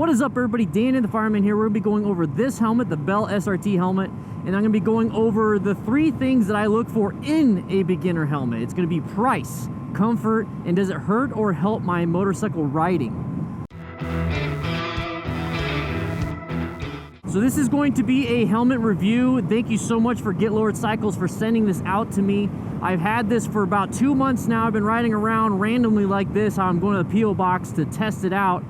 What is up, everybody? Dan the Fireman here. We're going to be going over this helmet, the Bell SRT helmet, and I'm going to be going over the 3 things that I look for in a beginner helmet. It's going to be price, comfort, and does it hurt or help my motorcycle riding? So this is going to be a helmet review. Thank you so much for Get Lowered Cycles for sending this out to me. I've had this for about 2 months now. I've been riding around randomly like this. I'm going to the P.O. box to test it out.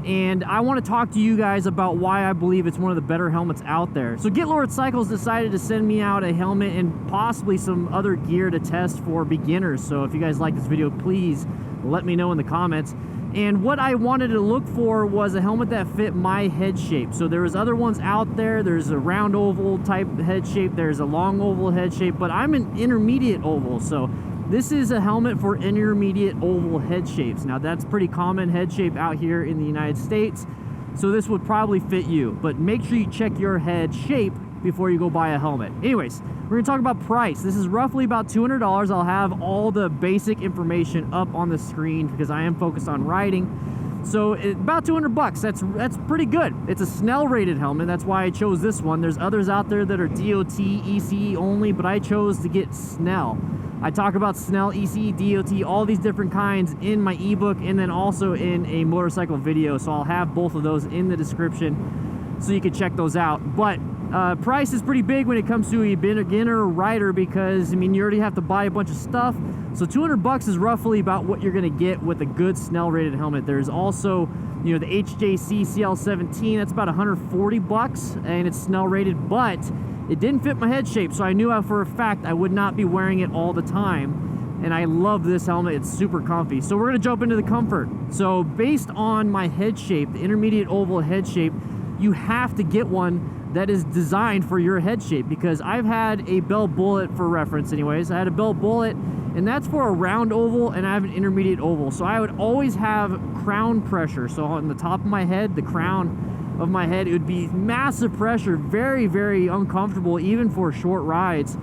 And I want to talk to you guys about why I believe it's one of the better helmets out there. So Get Lowered Cycles decided to send me out a helmet and possibly some other gear to test for beginners. So if you guys like this video, please let me know in the comments. And what I wanted to look for was a helmet that fit my head shape. So there was other ones out there. There's a round oval type head shape. There's a long oval head shape, but I'm an intermediate oval. So this is a helmet for intermediate oval head shapes. Now that's pretty common head shape out here in the United States. So this would probably fit you, but make sure you check your head shape before you go buy a helmet. Anyways, we're gonna talk about price. This is roughly about $200. I'll have all the basic information up on the screen because I am focused on riding. So about 200 bucks, that's pretty good. It's a Snell rated helmet, that's why I chose this one. There's others out there that are DOT, ECE only, but I chose to get Snell. I talk about Snell, ECE, DOT, all these different kinds in my ebook and then also in a motorcycle video. So I'll have both of those in the description so you can check those out. But price is pretty big when it comes to a beginner rider because, I mean, you already have to buy a bunch of stuff. So 200 bucks is roughly about what you're going to get with a good Snell rated helmet. There's also, you know, the HJC CL17, that's about 140 bucks and it's Snell rated, but it didn't fit my head shape, so I knew for a fact I would not be wearing it all the time. And I love this helmet, it's super comfy. So we're gonna jump into the comfort. So based on my head shape, the intermediate oval head shape, you have to get one that is designed for your head shape because I've had a Bell Bullet, for reference anyways, I had a Bell Bullet and that's for a round oval and I have an intermediate oval. So I would always have crown pressure. So on the top of my head, the crown of my head, it would be massive pressure, very, very uncomfortable, even for short rides.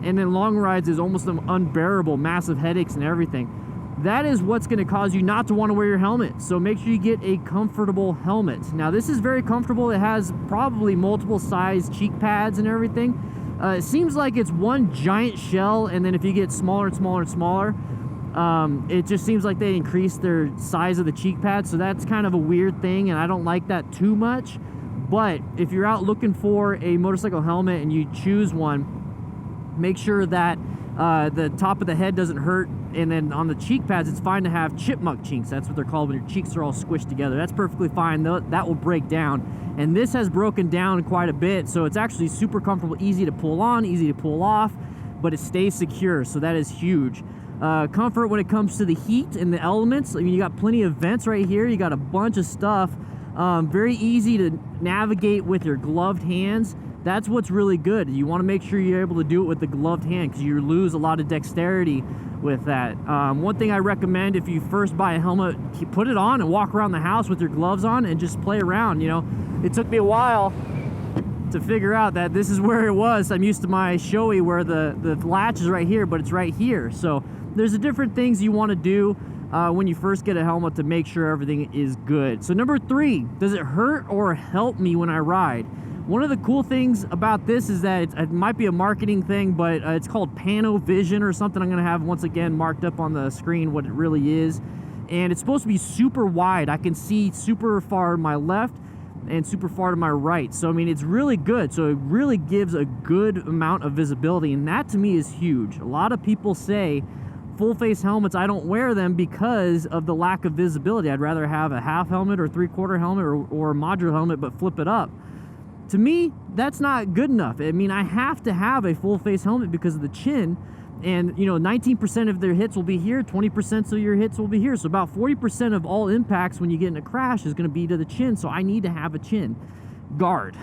And then long rides is almost unbearable, massive headaches and everything. That is what's going to cause you not to want to wear your helmet. So make sure you get a comfortable helmet. Now this is very comfortable. It has probably multiple size cheek pads and everything. It seems like it's one giant shell, and then if you get smaller and smaller and smaller, it just seems like they increase their size of the cheek pads. So that's kind of a weird thing, and I don't like that too much. But if you're out looking for a motorcycle helmet and you choose one, make sure that the top of the head doesn't hurt, and then on the cheek pads it's fine to have chipmunk cheeks. That's what they're called when your cheeks are all squished together. That's perfectly fine. That will break down, and this has broken down quite a bit, so it's actually super comfortable, easy to pull on, easy to pull off, but it stays secure, so that is huge. Comfort when it comes to the heat and the elements. I mean, you got plenty of vents right here, you got a bunch of stuff. Very easy to navigate with your gloved hands. That's what's really good. You want to make sure you're able to do it with the gloved hand because you lose a lot of dexterity with that. One thing I recommend, if you first buy a helmet, put it on and walk around the house with your gloves on and just play around. You know, it took me a while to figure out that this is where it was. I'm used to my Shoei where the latch is right here, but it's right here. So there's the different things you want to do when you first get a helmet to make sure everything is good. So number 3, does it hurt or help me when I ride? One of the cool things about this is that it might be a marketing thing, but it's called Pano Vision or something. I'm going to have once again marked up on the screen what it really is. And it's supposed to be super wide. I can see super far to my left and super far to my right. So I mean, it's really good. So it really gives a good amount of visibility, and that to me is huge. A lot of people say full face helmets, I don't wear them because of the lack of visibility. I'd rather have a half helmet or 3/4 helmet or a modular helmet but flip it up. To me, that's not good enough. I mean, I have to have a full face helmet because of the chin, and you know, 19% of their hits will be here, 20% of your hits will be here. So about 40% of all impacts when you get in a crash is going to be to the chin. So I need to have a chin guard.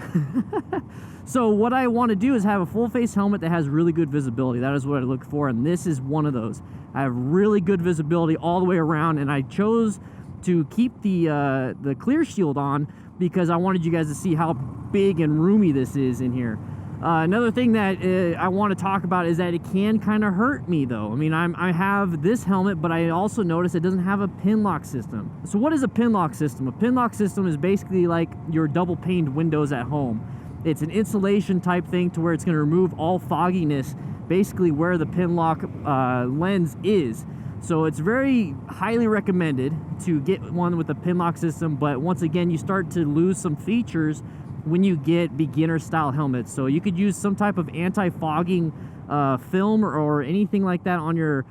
So what I want to do is have a full face helmet that has really good visibility. That is what I look for, and this is one of those. I have really good visibility all the way around, and I chose to keep the clear shield on because I wanted you guys to see how big and roomy this is in here. Another thing that I want to talk about is that it can kind of hurt me though. I mean, I have this helmet, but I also noticed it doesn't have a Pinlock system. So what is a Pinlock system? A Pinlock system is basically like your double paned windows at home. It's an insulation type thing to where it's going to remove all fogginess basically where the Pinlock lens is. So it's very highly recommended to get one with a Pinlock system, but once again, you start to lose some features when you get beginner style helmets. So you could use some type of anti-fogging film or anything like that on your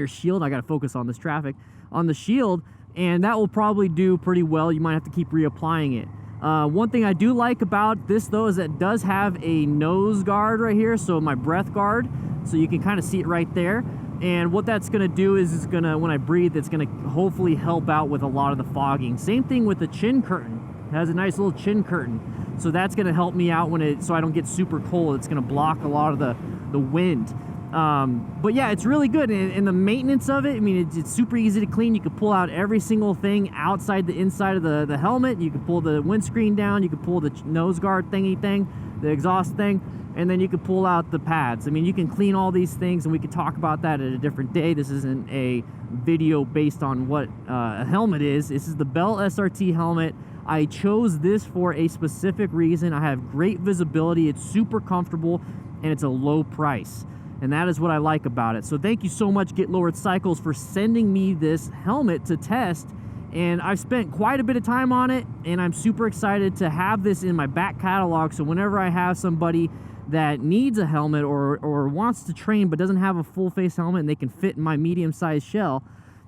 shield. I gotta focus on this traffic. On the shield, and that will probably do pretty well. You might have to keep reapplying it. One thing I do like about this though is that it does have a nose guard right here, so my breath guard, so you can kind of see it right there. And what that's gonna do is it's gonna, when I breathe, it's gonna hopefully help out with a lot of the fogging. Same thing with the chin curtain. It has a nice little chin curtain, so that's gonna help me out when so I don't get super cold. It's gonna block a lot of the wind. But yeah, it's really good, and the maintenance of it, I mean, it's super easy to clean. You can pull out every single thing outside the inside of the helmet. You can pull the windscreen down, you can pull the nose guard thingy thing, the exhaust thing, and then you can pull out the pads. I mean, you can clean all these things, and we could talk about that at a different day. This isn't a video based on what a helmet is. This is the Bell SRT helmet. I chose this for a specific reason. I have great visibility, it's super comfortable, and it's a low price. And that is what I like about it. So thank you so much, Get Lowered Cycles, for sending me this helmet to test. And I've spent quite a bit of time on it, and I'm super excited to have this in my back catalog. So whenever I have somebody that needs a helmet or wants to train but doesn't have a full face helmet and they can fit in my medium-sized shell,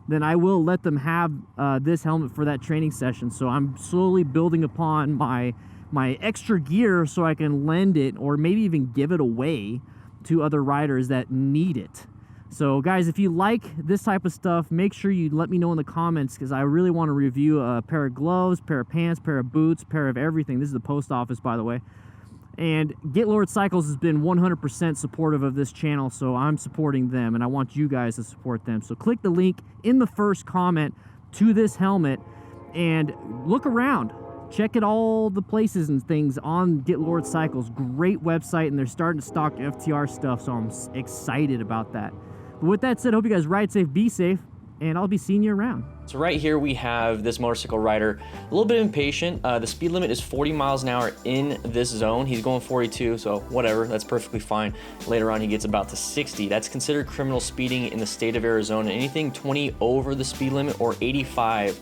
then I will let them have this helmet for that training session. So I'm slowly building upon my extra gear so I can lend it or maybe even give it away to other riders that need it. So guys, if you like this type of stuff, make sure you let me know in the comments, because I really want to review a pair of gloves, pair of pants, pair of boots, pair of everything. This is the post office, by the way. And Get Lowered Cycles has been 100% supportive of this channel, so I'm supporting them, and I want you guys to support them. So click the link in the first comment to this helmet and look around. Check it all the places and things on Get Lowered Cycles. Great website, and they're starting to stock FTR stuff, so I'm excited about that. But with that said, I hope you guys ride safe, be safe, and I'll be seeing you around. So right here we have this motorcycle rider, a little bit impatient. The speed limit is 40 miles an hour in this zone. He's going 42, so whatever, that's perfectly fine. Later on he gets about to 60. That's considered criminal speeding in the state of Arizona. Anything 20 over the speed limit or 85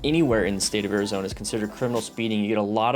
anywhere in the state of Arizona is considered criminal speeding. You get a lot of